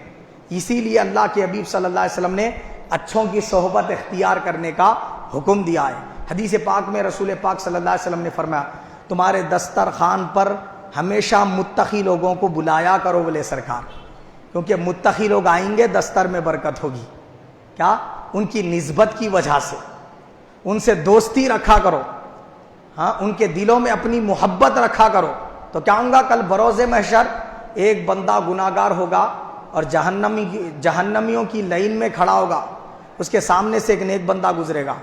اسی لیے اللہ کے حبیب صلی اللہ علیہ وسلم نے اچھوں کی صحبت اختیار کرنے کا حکم دیا ہے۔ حدیث پاک میں رسول پاک صلی اللہ علیہ وسلم نے فرمایا تمہارے دسترخوان پر ہمیشہ متقی لوگوں کو بلایا کرو بولے سرکار، کیونکہ متقی لوگ آئیں گے دستر میں برکت ہوگی۔ کیا؟ ان کی نسبت کی وجہ سے ان سے دوستی رکھا کرو، ہاں ان کے دلوں میں اپنی محبت رکھا کرو۔ تو کیا ہوگا؟ کل بروز محشر ایک بندہ گناہگار ہوگا اور جہنمیوں کی لائن میں کھڑا ہوگا، اس کے سامنے سے ایک نیک بندہ گزرے گا،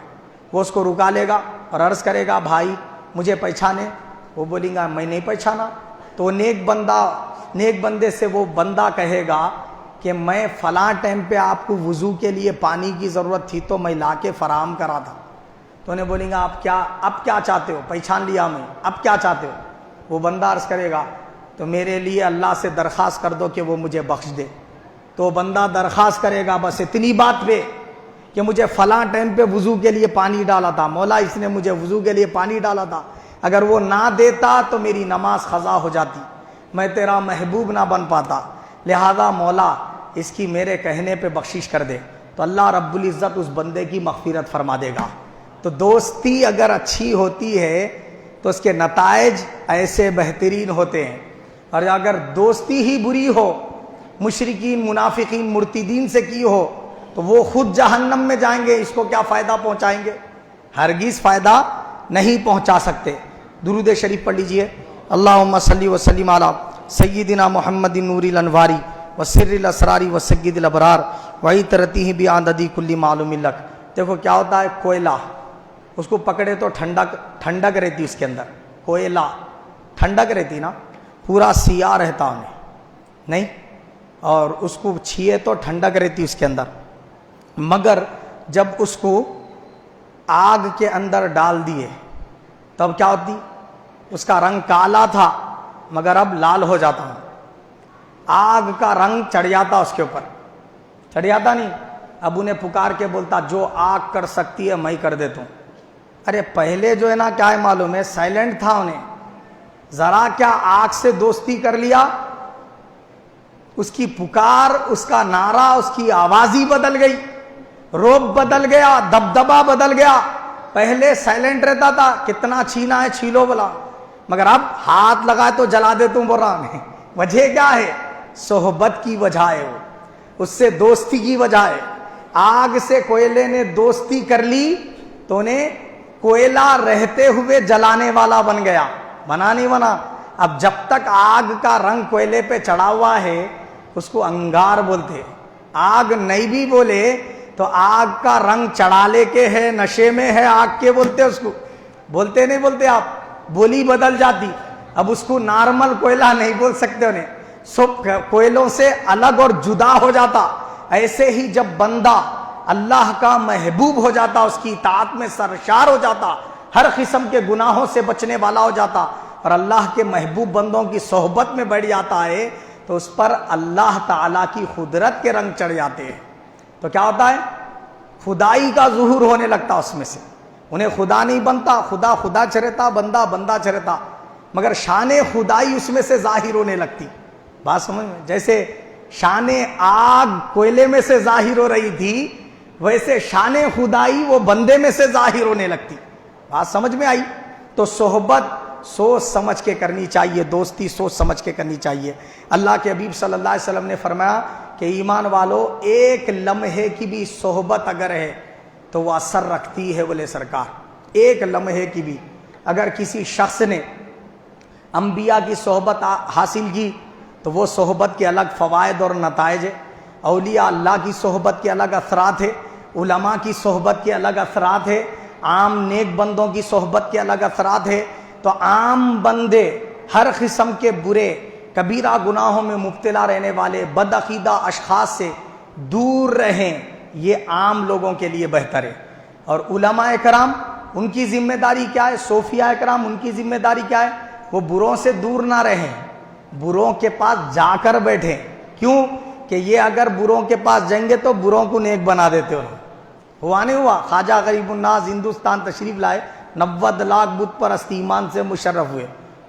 وہ اس کو رکا لے گا اور عرض کرے گا بھائی مجھے پہچانے؟ وہ بولیں گا میں نہیں پہچانا۔ تو وہ نیک بندے سے وہ بندہ کہے گا کہ میں فلاں ٹائم پہ آپ کو وضو کے لیے پانی کی ضرورت تھی تو میں لا کے فراہم کرا تھا۔ تو انہیں بولیں گا اب کیا چاہتے ہو؟ پہچان لیا میں، اب کیا چاہتے ہو؟ وہ بندہ عرض کرے گا تو میرے لیے اللہ سے درخواست کر دو کہ وہ مجھے بخش دے۔ تو وہ بندہ درخواست کرے گا بس اتنی بات پہ کہ مجھے فلاں ٹائم پہ وضو کے لیے پانی ڈالا تھا، مولا اس نے مجھے وضو کے لیے پانی ڈالا تھا، اگر وہ نہ دیتا تو میری نماز قضا ہو جاتی، میں تیرا محبوب نہ بن پاتا، لہذا مولا اس کی میرے کہنے پہ بخشش کر دے۔ تو اللہ رب العزت اس بندے کی مغفرت فرما دے گا۔ تو دوستی اگر اچھی ہوتی ہے تو اس کے نتائج ایسے بہترین ہوتے ہیں، اور اگر دوستی ہی بری ہو، مشرکین منافقین مرتدین سے کی ہو، تو وہ خود جہنم میں جائیں گے، اس کو کیا فائدہ پہنچائیں گے؟ ہرگز فائدہ نہیں پہنچا سکتے۔ درود شریف پڑھ لیجئے۔ اللہم صلی وسلم علی سیدنا محمد نور الانواری وسر الاسرار وسید الابرار وعطرتہ بعدد کل معلوم لک۔ دیکھو کیا ہوتا ہے، کوئلہ اس کو پکڑے تو ٹھنڈک رہتی اس کے اندر، کوئلہ ٹھنڈک رہتی نا، پورا سیاہ رہتا انہیں نہیں، اور اس کو چھیے تو ٹھنڈک رہتی اس کے اندر، مگر جب اس کو آگ کے اندر ڈال دیے تب کیا ہوتی؟ اس کا رنگ کالا تھا مگر اب لال ہو جاتا ہوں، آگ کا رنگ چڑھ جاتا اس کے اوپر، چڑھ جاتا نہیں۔ اب انہیں پکار کے بولتا جو آگ کر سکتی ہے میں کر دیتا ہوں۔ ارے پہلے جو ہے نا کیا ہے معلوم ہے، سائلنٹ تھا، انہیں ذرا کیا آگ سے دوستی کر لیا، اس کی پکار، اس کا نعرہ، اس کی آواز ہی بدل گئی، روب بدل گیا، دبدبا بدل گیا۔ پہلے سائلنٹ رہتا تھا، کتنا چھینا ہے چھیلو بلا، مگر اب ہاتھ لگائے تو جلا دیتا ہوں بول رہا ہے۔ وجہ کیا ہے؟ صحبت کی وجہ ہے، وہ اس سے دوستی کی وجہ ہے۔ آگ سے کوئلے نے دوستی کر لی تو انہیں کوئلہ رہتے ہوئے جلانے والا بن گیا، بنا نہیں بنا؟ اب جب تک آگ کا رنگ کوئلے پہ چڑھا ہوا ہے اس کو انگار بولتے، آگ نہیں بھی بولے تو آگ کا رنگ چڑھا لے کے ہے، نشے میں ہے آگ کے بولتے اس کو، بولتے نہیں بولتے آپ؟ بولی بدل جاتی، اب اس کو نارمل کوئلہ نہیں بول سکتے انہیں، سب کوئلوں سے الگ اور جدا ہو جاتا۔ ایسے ہی جب بندہ اللہ کا محبوب ہو جاتا، اس کی اطاعت میں سرشار ہو جاتا، ہر قسم کے گناہوں سے بچنے والا ہو جاتا اور اللہ کے محبوب بندوں کی صحبت میں بیٹھ جاتا ہے تو اس پر اللہ تعالیٰ کی قدرت کے رنگ چڑھ جاتے ہیں۔ تو کیا ہوتا ہے؟ خدائی کا ظہور ہونے لگتا اس میں سے، انہیں خدا نہیں بنتا، خدا خدا چرتا، بندہ بندہ چرتا، مگر شان خدائی اس میں سے ظاہر ہونے لگتی۔ بات سمجھ میں؟ جیسے شان آگ کوئلے میں سے ظاہر ہو رہی تھی، ویسے شان خدائی وہ بندے میں سے ظاہر ہونے لگتی۔ بات سمجھ میں آئی؟ تو صحبت سوچ سمجھ کے کرنی چاہیے، دوستی سوچ سمجھ کے کرنی چاہیے۔ اللہ کے حبیب صلی اللہ علیہ وسلم نے فرمایا کہ ایمان والو، ایک لمحے کی بھی صحبت اگر ہے تو وہ اثر رکھتی ہے، بولے سرکار، ایک لمحے کی بھی۔ اگر کسی شخص نے انبیاء کی صحبت حاصل کی تو وہ صحبت کے الگ فوائد اور نتائج ہے، اولیاء اللہ کی صحبت کے الگ اثرات ہے، علماء کی صحبت کے الگ اثرات ہے، عام نیک بندوں کی صحبت کے الگ اثرات ہے۔ تو عام بندے ہر قسم کے برے کبیرہ گناہوں میں مبتلا رہنے والے بدعقیدہ اشخاص سے دور رہیں، یہ عام لوگوں کے لیے بہتر ہے۔ اور علماء کرام ان کی ذمہ داری کیا ہے؟ صوفیاء کرام ان کی ذمہ داری کیا ہے؟ وہ بروں سے دور نہ رہیں، بروں کے پاس جا کر بیٹھیں۔ کیوں کہ یہ اگر بروں کے پاس جائیں گے تو بروں کو نیک بنا دیتے ہو۔ ہوا نہیں ہوا؟ خواجہ غریب الناس ہندوستان تشریف لائے، 90 لاکھ بت پرست ایمان سے مشرف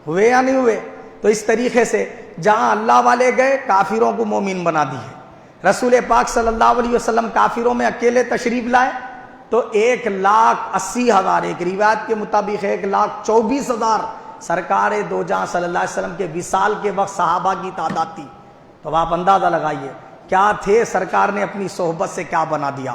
ہوئے یا نہیں ہوئے؟ تو اس طریقے سے جہاں اللہ والے گئے کافروں کو مومن بنا دیے۔ رسول پاک صلی اللہ علیہ وسلم کافروں میں اکیلے تشریف لائے تو 1,80,000، ایک روایت کے مطابق 1,24,000 سرکار دو جہاں صلی اللہ علیہ وسلم کے وصال کے وقت صحابہ کی تعداد تھی۔ تو آپ اندازہ لگائیے کیا تھے، سرکار نے اپنی صحبت سے کیا بنا دیا،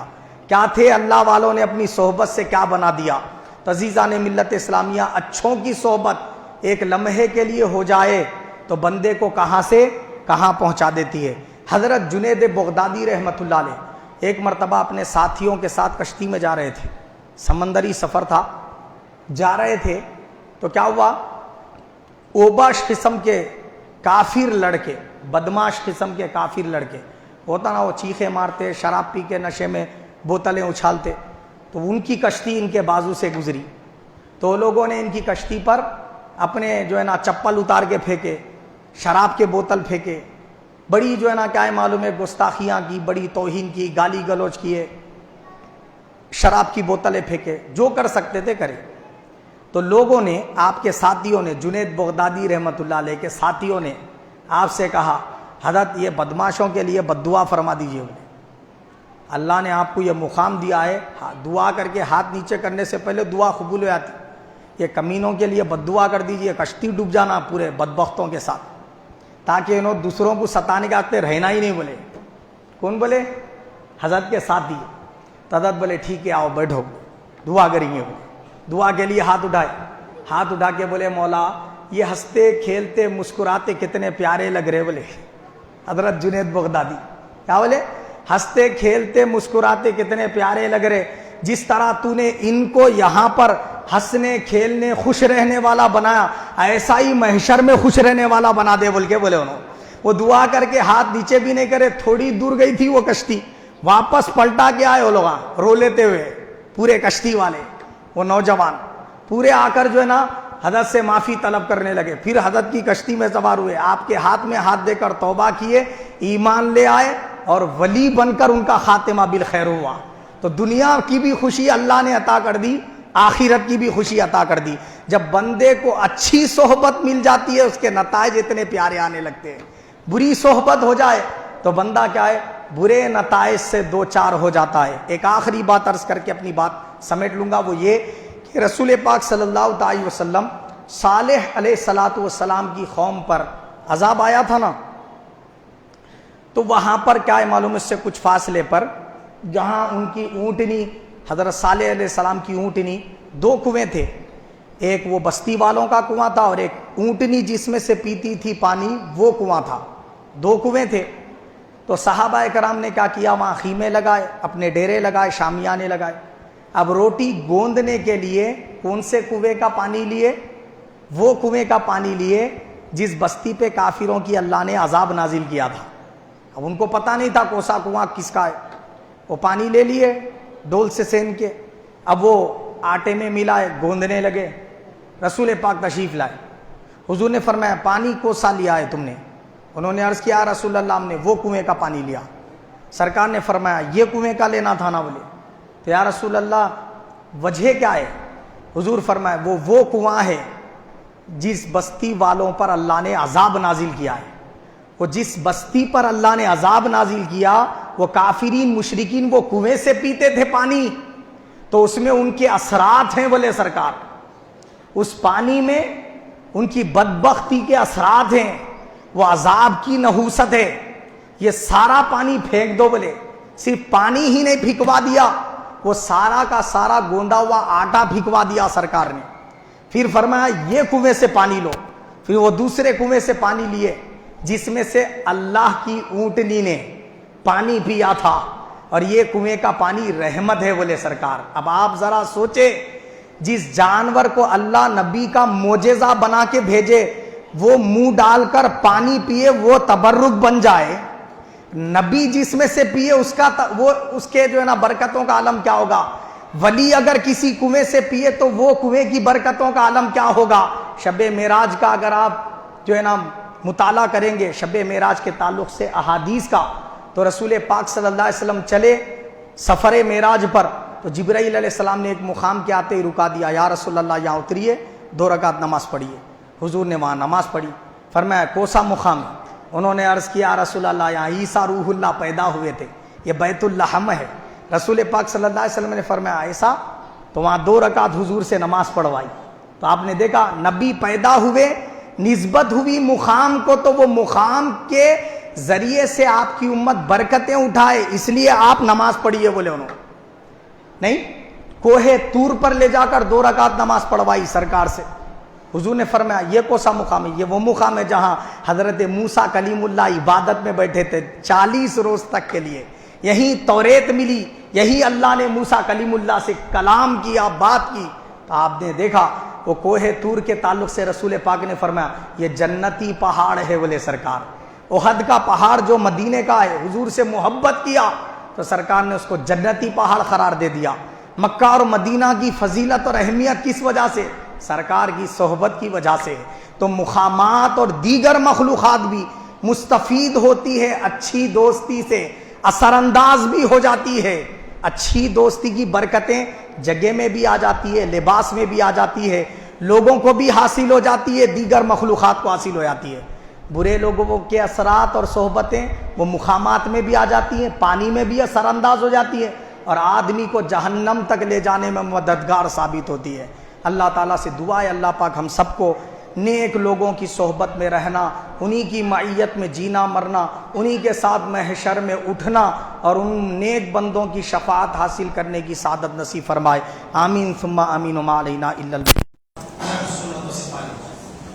کیا تھے اللہ والوں نے اپنی صحبت سے کیا بنا دیا۔ تو عزیزان ملت اسلامیہ، اچھوں کی صحبت ایک لمحے کے لیے ہو جائے تو بندے کو کہاں سے کہاں پہنچا دیتی ہے۔ حضرت جنید بغدادی رحمۃ اللہ علیہ ایک مرتبہ اپنے ساتھیوں کے ساتھ کشتی میں جا رہے تھے، سمندری سفر تھا، جا رہے تھے تو کیا ہوا، اوباش قسم کے کافر لڑکے، بدماش قسم کے کافر لڑکے ہوتا نا، وہ چیخے مارتے، شراب پی کے نشے میں بوتلیں اچھالتے، تو ان کی کشتی ان کے بازو سے گزری تو لوگوں نے ان کی کشتی پر اپنے جو ہے نا چپل اتار کے پھینکے، شراب کے بوتل پھینکے، بڑی جو ہے نا کیا ہے معلوم ہے گستاخیاں کی، بڑی توہین کی، گالی گلوچ کیے، شراب کی بوتلیں پھینکے، جو کر سکتے تھے کرے۔ تو لوگوں نے، آپ کے ساتھیوں نے، جنید بغدادی رحمۃ اللہ علیہ کے ساتھیوں نے آپ سے کہا حضرت یہ بدماشوں کے لیے بد دعا فرما دیجیے، بولے اللہ نے آپ کو یہ مقام دیا ہے، دعا کر کے ہاتھ نیچے کرنے سے پہلے دعا قبول ہو جاتی، یہ کمینوں کے لیے بد دعا کر دیجیے، کشتی ڈوب جانا پورے بدبختوں کے ساتھ، تاکہ انہوں دوسروں کو ستانے کے آتے رہنا ہی نہیں۔ بولے کون بولے؟ حضرت کے ساتھی۔ تو حضرت بولے ٹھیک ہے آؤ بیٹھو، دعا کریں گے۔ بولے دعا کے لیے ہاتھ اٹھائے، ہاتھ اٹھا کے بولے مولا یہ ہنستے کھیلتے مسکراتے کتنے پیارے لگ رہے۔ بولے حضرت جنید بغدادی کیا بولے؟ ہنستے کھیلتے مسکراتے کتنے پیارے لگ رہے، جس طرح تو نے ان کو یہاں پر ہنسنے کھیلنے خوش رہنے والا بنایا، ایسا ہی محشر میں خوش رہنے والا بنا دے بول کے بولے انہوں۔ وہ دعا کر کے ہاتھ نیچے بھی نہیں کرے، تھوڑی دور گئی تھی وہ کشتی، واپس پلٹا کے آئے وہ لوگ رو لیتے ہوئے، پورے کشتی والے، وہ نوجوان پورے آ کر جو ہے نا حضرت سے معافی طلب کرنے لگے، پھر حضرت کی کشتی میں سوار ہوئے، آپ کے ہاتھ میں ہاتھ دے کر توبہ کیے، ایمان لے آئے اور ولی بن کر ان کا خاتمہ بالخیر ہوا۔ تو دنیا کی بھی خوشی اللہ نے عطا کر دی، آخرت کی بھی خوشی عطا کر دی۔ جب بندے کو اچھی صحبت مل جاتی ہے اس کے نتائج اتنے پیارے آنے لگتے ہیں، بری صحبت ہو جائے تو بندہ کیا ہے، برے نتائج سے دو چار ہو جاتا ہے۔ ایک آخری بات عرض کر کے اپنی بات سمیٹ لوں گا، وہ یہ کہ رسول پاک صلی اللہ علیہ وسلم صالح علیہ الصلوۃ والسلام کی قوم پر عذاب آیا تھا نا، تو وہاں پر کیا ہے معلوم، اس سے کچھ فاصلے پر جہاں ان کی اونٹنی حضرت صالح علیہ السلام کی اونٹنی، 2 کنویں تھے، ایک وہ بستی والوں کا کنواں تھا اور ایک اونٹنی جس میں سے پیتی تھی پانی وہ کنواں تھا، 2 کنویں تھے۔ تو صحابہ کرام نے کیا کیا، وہاں خیمے لگائے، اپنے ڈیرے لگائے، شامیانے لگائے۔ اب روٹی گوندنے کے لیے کون سے کنویں کا پانی لیے؟ وہ کنویں کا پانی لیے جس بستی پہ کافروں کی اللہ نے عذاب نازل کیا تھا۔ اب ان کو پتہ نہیں تھا کوسا کنواں کس کا ہے، وہ پانی لے لیے ڈول سے سین کے، اب وہ آٹے میں ملائے، گوندنے لگے۔ رسول پاک تشریف لائے، حضور نے فرمایا پانی کوسا لیا ہے تم نے؟ انہوں نے عرض کیا رسول اللہ ہم نے وہ کنویں کا پانی لیا۔ سرکار نے فرمایا یہ کنویں کا لینا تھا نا؟ بولے تو یا رسول اللہ وجہ کیا ہے؟ حضور فرمایا وہ کنواں ہے جس بستی والوں پر اللہ نے عذاب نازل کیا ہے۔ وہ جس بستی پر اللہ نے عذاب نازل کیا وہ کافرین مشرکین وہ کنویں سے پیتے تھے پانی، تو اس میں ان کے اثرات ہیں بولے سرکار، اس پانی میں ان کی بدبختی کے اثرات ہیں، وہ عذاب کی نحوست ہے۔ یہ سارا پانی پھینک دو بولے، صرف پانی ہی نہیں پھینکوا دیا، وہ سارا کا سارا گوندا ہوا آٹا پھینکوا دیا سرکار نے۔ پھر فرمایا یہ کنویں سے پانی لو، پھر وہ دوسرے کنویں سے پانی لیے جس میں سے اللہ کی اونٹنی نے پانی پیا تھا، اور یہ کنویں کا پانی رحمت ہے بولے سرکار۔ اب آپ ذرا سوچے، جس جانور کو اللہ نبی کا معجزہ بنا کے بھیجے وہ منہ ڈال کر پانی پیے وہ تبرک بن جائے، نبی جس میں سے پیے اس کے جو ہے نا برکتوں کا عالم کیا ہوگا؟ ولی اگر کسی کنویں سے پیے تو وہ کنویں کی برکتوں کا عالم کیا ہوگا؟ شب معراج کا اگر آپ جو ہے نا مطالعہ کریں گے شب معراج کے تعلق سے احادیث کا، تو رسول پاک صلی اللہ علیہ وسلم چلے سفر معراج پر، تو جبرائیل علیہ السلام نے ایک مقام کے آتے ہی رکا دیا، یا رسول اللہ یہاں اتریے 2 رکعت نماز پڑھیے۔ حضور نے وہاں نماز پڑھی، فرمایا کوسا مقام ہے؟ انہوں نے عرض کیا رسول اللہ یہاں عیسیٰ روح اللہ پیدا ہوئے تھے، یہ بیت اللحم ہے۔ رسول پاک صلی اللہ علیہ وسلم نے فرمایا ایسا؟ تو وہاں 2 رکعت حضور سے نماز پڑھوائی۔ تو آپ نے دیکھا نبی پیدا ہوئے، نسبت ہوئی مقام کو، تو وہ مقام کے ذریعے سے آپ کی امت برکتیں اٹھائے، اس لیے آپ نماز پڑھیے بولے انہوں نہیں۔ کوہ طور پر لے جا کر 2 رکعت نماز پڑھوائی سرکار سے۔ حضور نے فرمایا یہ کون سا مقام ہے؟ یہ وہ مقام ہے جہاں حضرت موسیٰ کلیم اللہ عبادت میں بیٹھے تھے 40 روز تک کے لیے، یہی توریت ملی، یہی اللہ نے موسیٰ کلیم اللہ سے کلام کیا، بات کی۔ تو آپ نے دیکھا وہ کوہ طور کے تعلق سے رسول پاک نے فرمایا یہ جنتی پہاڑ ہے بولے سرکار۔ احد کا پہاڑ جو مدینے کا ہے، حضور سے محبت کیا تو سرکار نے اس کو جنتی پہاڑ قرار دے دیا۔ مکہ اور مدینہ کی فضیلت اور اہمیت کس وجہ سے؟ سرکار کی صحبت کی وجہ سے۔ تو مقامات اور دیگر مخلوقات بھی مستفید ہوتی ہے اچھی دوستی سے، اثر انداز بھی ہو جاتی ہے۔ اچھی دوستی کی برکتیں جگہ میں بھی آ جاتی ہے، لباس میں بھی آ جاتی ہے، لوگوں کو بھی حاصل ہو جاتی ہے، دیگر مخلوقات کو حاصل ہو جاتی ہے۔ برے لوگوں کے اثرات اور صحبتیں وہ مقامات میں بھی آ جاتی ہیں، پانی میں بھی اثر انداز ہو جاتی ہے، اور آدمی کو جہنم تک لے جانے میں مددگار ثابت ہوتی ہے۔ اللہ تعالیٰ سے دعا ہے اللہ پاک ہم سب کو نیک لوگوں کی صحبت میں رہنا، انہی کی معیت میں جینا مرنا، انہی کے ساتھ محشر میں اٹھنا، اور ان نیک بندوں کی شفاعت حاصل کرنے کی سعادت نصیب فرمائے۔ آمین ثم آمین وما علینا الا